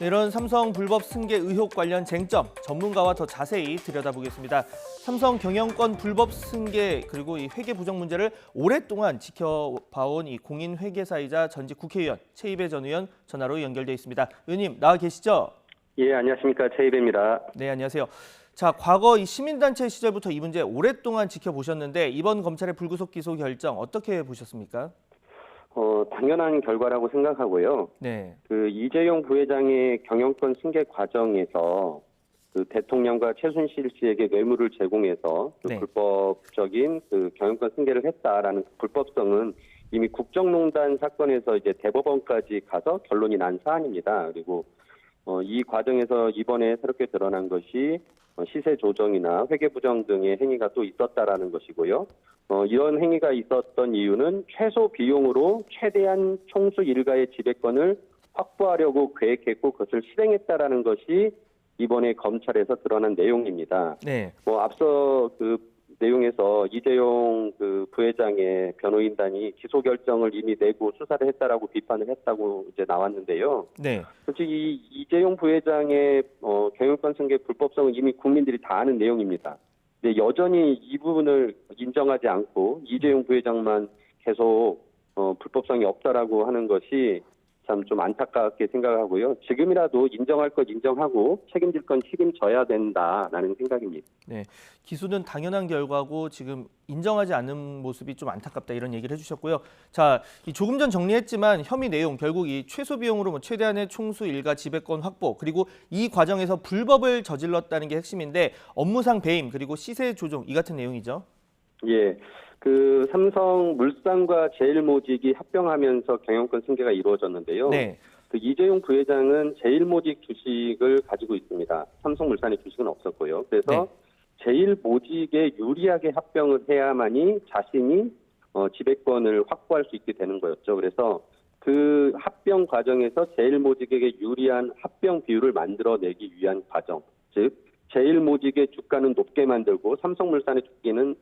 네, 이런 삼성 불법 승계 의혹 관련 쟁점 전문가와 더 자세히 들여다보겠습니다. 삼성 경영권 불법 승계 그리고 이 회계 부정 문제를 오랫동안 지켜봐온 이 공인 회계사이자 전직 국회의원 최이배 전 의원 전화로 연결돼 있습니다. 의원님 나와 계시죠? 예, 안녕하십니까. 최이배입니다. 네, 안녕하세요. 자, 과거 이 시민단체 시절부터 이 문제 오랫동안 지켜보셨는데 이번 검찰의 불구속 기소 결정 어떻게 보셨습니까? 당연한 결과라고 생각하고요. 네. 그 이재용 부회장의 경영권 승계 과정에서 그 대통령과 최순실 씨에게 뇌물을 제공해서 그 네. 불법적인 그 경영권 승계를 했다라는 불법성은 이미 국정농단 사건에서 이제 대법원까지 가서 결론이 난 사안입니다. 그리고 이 과정에서 이번에 새롭게 드러난 것이 시세 조정이나 회계 부정 등의 행위가 또 있었다라는 것이고요. 이런 행위가 있었던 이유는 최소 비용으로 최대한 총수 일가의 지배권을 확보하려고 계획했고 그것을 실행했다라는 것이 이번에 검찰에서 드러난 내용입니다. 네. 앞서 그 내용에서 이재용 그 부회장의 변호인단이 기소 결정을 이미 내고 수사를 했다라고 비판을 했다고 이제 나왔는데요. 네. 솔직히 이재용 부회장의 경영권 승계 불법성은 이미 국민들이 다 아는 내용입니다. 근데 여전히 이 부분을 인정하지 않고 이재용 부회장만 계속 불법성이 없다라고 하는 것이 참 좀 안타깝게 생각하고요. 지금이라도 인정할 것 인정하고 책임질 건 책임져야 된다라는 생각입니다. 네, 기소는 당연한 결과고 지금 인정하지 않는 모습이 좀 안타깝다 이런 얘기를 해주셨고요. 자, 조금 전 정리했지만 혐의 내용 결국 이 최소 비용으로 최대한의 총수 일가 지배권 확보 그리고 이 과정에서 불법을 저질렀다는 게 핵심인데 업무상 배임 그리고 시세 조종 이 같은 내용이죠. 예. 그 삼성물산과 제일모직이 합병하면서 경영권 승계가 이루어졌는데요. 네. 그 이재용 부회장은 제일모직 주식을 가지고 있습니다. 삼성물산의 주식은 없었고요. 그래서 네. 제일모직에 유리하게 합병을 해야만이 자신이 지배권을 확보할 수 있게 되는 거였죠. 그래서 그 합병 과정에서 제일모직에게 유리한 합병 비율을 만들어내기 위한 과정, 즉 제일모직의 주가는 높게 만들고 삼성물산의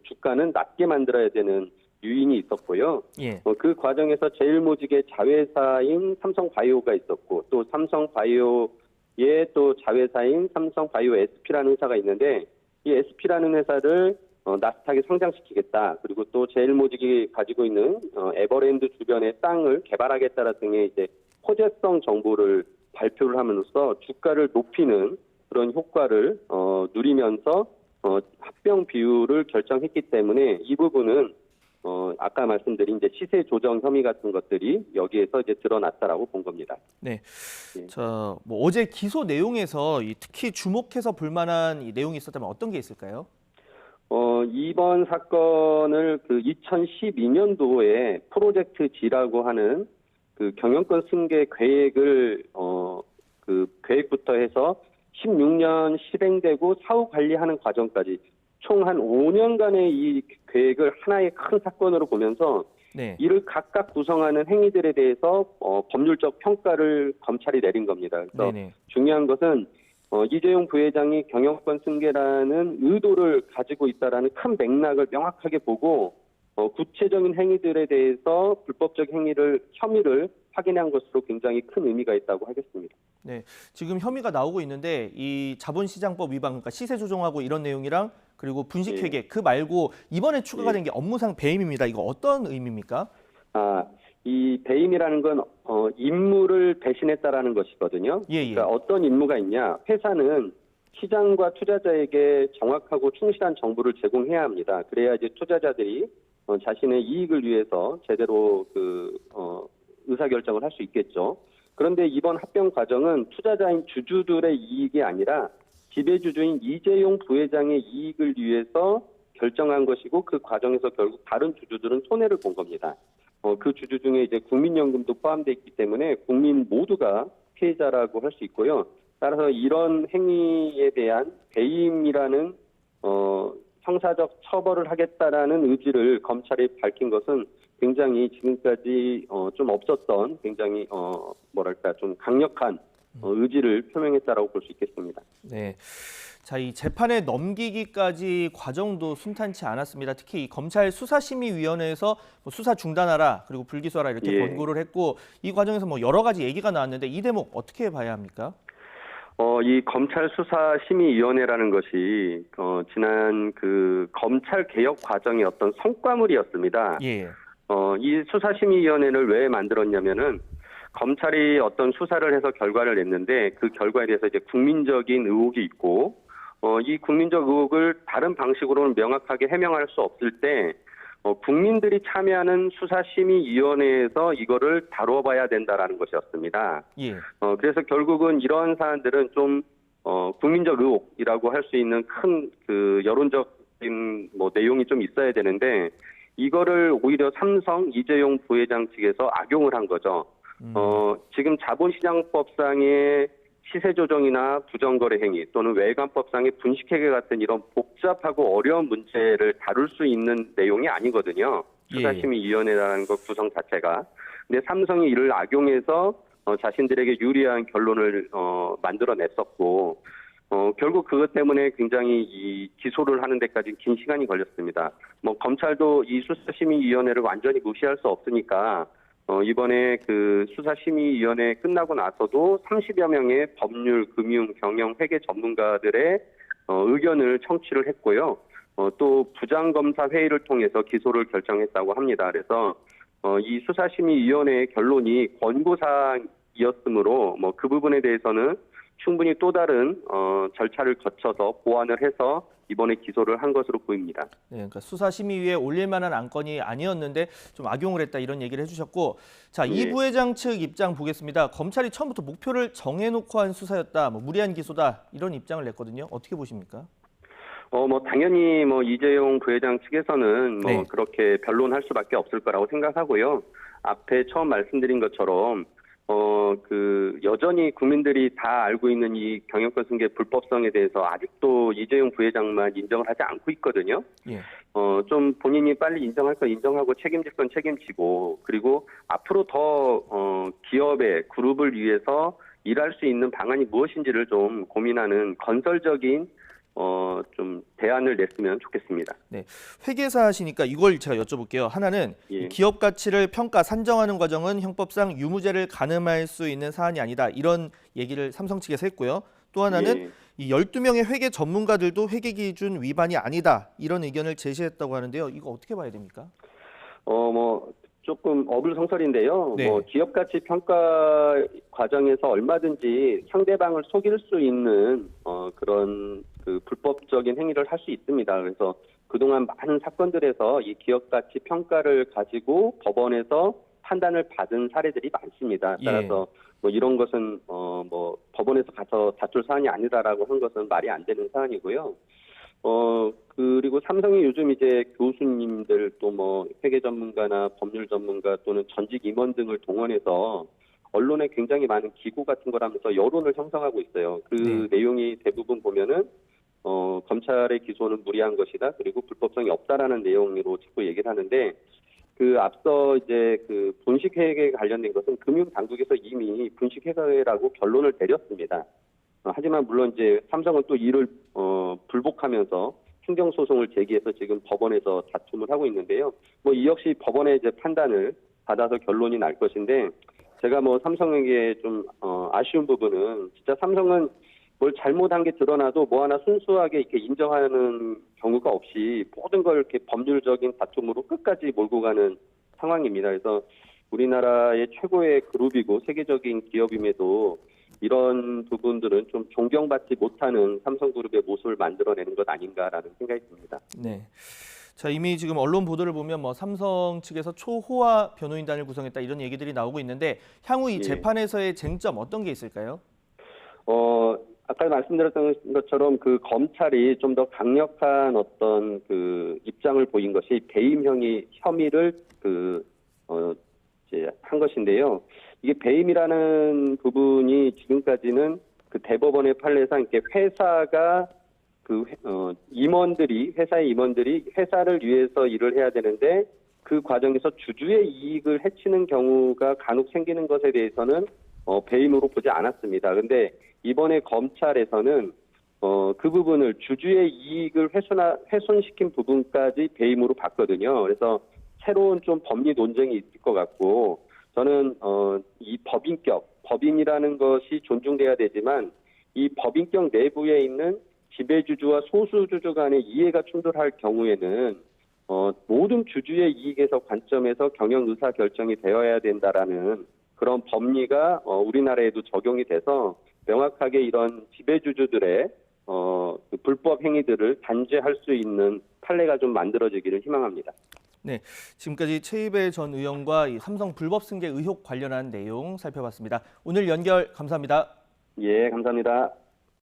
주가는 낮게 만들어야 되는 유인이 있었고요. 예. 그 과정에서 제일모직의 자회사인 삼성바이오가 있었고 또 삼성바이오의 또 자회사인 삼성바이오 SP라는 회사가 있는데 이 SP라는 회사를 나스닥에 상장시키겠다. 그리고 또 제일모직이 가지고 있는 에버랜드 주변의 땅을 개발하겠다라 등의 이제 호재성 정보를 발표를 함으로써 주가를 높이는 그런 효과를 누리면서 합병 비율을 결정했기 때문에 이 부분은 아까 말씀드린 이제 시세 조정 혐의 같은 것들이 여기에서 이제 드러났다라고 본 겁니다. 네. 예. 자, 어제 기소 내용에서 특히 주목해서 볼 만한 이 내용이 있었다면 어떤 게 있을까요? 이번 사건을 그 2012년도에 프로젝트 G라고 하는 그 경영권 승계 계획을 그 계획부터 해서 16년 실행되고 사후 관리하는 과정까지 총 한 5년간의 이 계획을 하나의 큰 사건으로 보면서 네. 이를 이를 각각 구성하는 행위들에 대해서 법률적 평가를 검찰이 내린 겁니다. 그래서 네네. 중요한 것은 이재용 부회장이 경영권 승계라는 의도를 가지고 있다라는 큰 맥락을 명확하게 보고 구체적인 행위들에 대해서 불법적 혐의를 확인한 것으로 굉장히 큰 의미가 있다고 하겠습니다. 네, 지금 혐의가 나오고 있는데 이 자본시장법 위반, 그러니까 시세 조정하고 이런 내용이랑 그리고 분식회계 그 말고 이번에 추가가 된 게 업무상 배임입니다. 이거 어떤 의미입니까? 이 배임이라는 건 임무를 배신했다라는 것이거든요. 예. 그러니까 어떤 임무가 있냐? 회사는 시장과 투자자에게 정확하고 충실한 정보를 제공해야 합니다. 그래야 이제 투자자들이 자신의 이익을 위해서 제대로 의사결정을 할 수 있겠죠. 그런데 이번 합병 과정은 투자자인 주주들의 이익이 아니라 지배주주인 이재용 부회장의 이익을 위해서 결정한 것이고 그 과정에서 결국 다른 주주들은 손해를 본 겁니다. 그 주주 중에 이제 국민연금도 포함되어 있기 때문에 국민 모두가 피해자라고 할 수 있고요. 따라서 이런 행위에 대한 배임이라는 형사적 처벌을 하겠다라는 의지를 검찰이 밝힌 것은 굉장히 지금까지 좀 없었던 굉장히 좀 강력한 의지를 표명했다라고 볼 수 있겠습니다. 네. 자, 이 재판에 넘기기까지 과정도 순탄치 않았습니다. 특히 이 검찰 수사심의위원회에서 수사 중단하라 그리고 불기소하라 이렇게 권고를 했고 이 과정에서 여러 가지 얘기가 나왔는데 이 대목 어떻게 봐야 합니까? 이 검찰 수사심의위원회라는 것이 지난 그 검찰 개혁 과정의 어떤 성과물이었습니다. 예. 이 수사심의위원회를 왜 만들었냐면은 검찰이 어떤 수사를 해서 결과를 냈는데 그 결과에 대해서 이제 국민적인 의혹이 있고 이 국민적 의혹을 다른 방식으로는 명확하게 해명할 수 없을 때 국민들이 참여하는 수사심의위원회에서 이거를 다뤄봐야 된다라는 것이었습니다. 예. 그래서 결국은 이러한 사안들은 좀 국민적 의혹이라고 할 수 있는 큰 그 여론적인 뭐 내용이 좀 있어야 되는데 이거를 오히려 삼성 이재용 부회장 측에서 악용을 한 거죠. 지금 자본시장법상의 시세조정이나 부정거래 행위 또는 외관법상의 분식회계 같은 이런 복잡하고 어려운 문제를 다룰 수 있는 내용이 아니거든요. 수사심의위원회라는 것 구성 자체가. 근데 삼성이 이를 악용해서 자신들에게 유리한 결론을 만들어냈었고 결국 그것 때문에 굉장히 이 기소를 하는 데까지 긴 시간이 걸렸습니다. 뭐 검찰도 이 수사심의위원회를 완전히 무시할 수 없으니까 이번에 그 수사심의위원회 끝나고 나서도 30여 명의 법률, 금융, 경영, 회계 전문가들의 의견을 청취를 했고요. 또 부장검사 회의를 통해서 기소를 결정했다고 합니다. 그래서 이 수사심의위원회의 결론이 권고사항이었으므로 뭐 그 부분에 대해서는 충분히 또 다른 절차를 거쳐서 보완을 해서 이번에 기소를 한 것으로 보입니다. 네, 그러니까 수사심의위에 올릴 만한 안건이 아니었는데 좀 악용을 했다 이런 얘기를 해주셨고, 자, 네. 이 부회장 측 입장 보겠습니다. 검찰이 처음부터 목표를 정해놓고 한 수사였다, 뭐 무리한 기소다 이런 입장을 냈거든요. 어떻게 보십니까? 뭐 당연히 뭐 이재용 부회장 측에서는 뭐 네. 그렇게 변론할 수밖에 없을 거라고 생각하고요. 앞에 처음 말씀드린 것처럼 여전히 국민들이 다 알고 있는 이 경영권 승계 불법성에 대해서 아직도 이재용 부회장만 인정을 하지 않고 있거든요. 예. 좀 본인이 빨리 인정할 건 인정하고 책임질 건 책임지고 그리고 앞으로 더 기업의 그룹을 위해서 일할 수 있는 방안이 무엇인지를 좀 고민하는 건설적인 좀 대안을 냈으면 좋겠습니다. 네, 회계사시니까 이걸 제가 여쭤볼게요. 하나는 예. 기업 가치를 평가 산정하는 과정은 형법상 유무죄를 가늠할 수 있는 사안이 아니다. 이런 얘기를 삼성 측에서 했고요. 또 하나는 예. 이 12명의 회계 전문가들도 회계 기준 위반이 아니다. 이런 의견을 제시했다고 하는데요. 이거 어떻게 봐야 됩니까? 뭐 조금 어불성설인데요. 네. 뭐 기업 가치 평가 과정에서 얼마든지 상대방을 속일 수 있는 그런 그 불법적인 행위를 할 수 있습니다. 그래서 그동안 많은 사건들에서 이 기업 가치 평가를 가지고 법원에서 판단을 받은 사례들이 많습니다. 따라서 뭐 이런 것은 뭐 법원에서 가서 다툴 사안이 아니다라고 한 것은 말이 안 되는 사안이고요. 그리고 삼성이 요즘 이제 교수님들 또 뭐 회계 전문가나 법률 전문가 또는 전직 임원 등을 동원해서 언론에 굉장히 많은 기고 같은 걸 하면서 여론을 형성하고 있어요. 그 내용이 대부분 보면은 검찰의 기소는 무리한 것이다. 그리고 불법성이 없다라는 내용으로 자꾸 얘기를 하는데 그 앞서 이제 그 분식회계에 관련된 것은 금융당국에서 이미 분식회계라고 결론을 내렸습니다. 하지만 물론 이제 삼성은 또 이를 불복하면서 행정소송을 제기해서 지금 법원에서 다툼을 하고 있는데요. 뭐 이 역시 법원의 이제 판단을 받아서 결론이 날 것인데 제가 뭐 삼성에게 좀 아쉬운 부분은 진짜 삼성은 뭘 잘못한 게 드러나도 뭐 하나 순수하게 이렇게 인정하는 경우가 없이 모든 걸 이렇게 법률적인 다툼으로 끝까지 몰고 가는 상황입니다. 그래서 우리나라의 최고의 그룹이고 세계적인 기업임에도 이런 부분들은 좀 존경받지 못하는 삼성그룹의 모습을 만들어내는 것 아닌가라는 생각이 듭니다. 네. 자, 이미 지금 언론 보도를 보면 뭐 삼성 측에서 초호화 변호인단을 구성했다 이런 얘기들이 나오고 있는데 향후 이 재판에서의 쟁점 어떤 게 있을까요? 아까 말씀드렸던 것처럼 그 검찰이 좀 더 강력한 어떤 그 입장을 보인 것이 배임 혐의를 이제 한 것인데요. 이게 배임이라는 부분이 지금까지는 그 대법원의 판례상 이렇게 회사가 회사의 임원들이 회사를 위해서 일을 해야 되는데 그 과정에서 주주의 이익을 해치는 경우가 간혹 생기는 것에 대해서는 배임으로 보지 않았습니다. 그런데 이번에 검찰에서는 그 부분을 주주의 이익을 훼손시킨 부분까지 배임으로 봤거든요. 그래서 새로운 좀 법리 논쟁이 있을 것 같고 저는 이 법인이라는 것이 존중돼야 되지만 이 법인격 내부에 있는 지배주주와 소수주주 간의 이해가 충돌할 경우에는 모든 주주의 이익에서 관점에서 경영 의사 결정이 되어야 된다라는 그런 법리가 우리나라에도 적용이 돼서 명확하게 이런 지배주주들의 그 불법 행위들을 단죄할 수 있는 판례가 좀 만들어지기를 희망합니다. 네, 지금까지 최이배 전 의원과 이 삼성 불법 승계 의혹 관련한 내용 살펴봤습니다. 오늘 연결 감사합니다. 예, 감사합니다.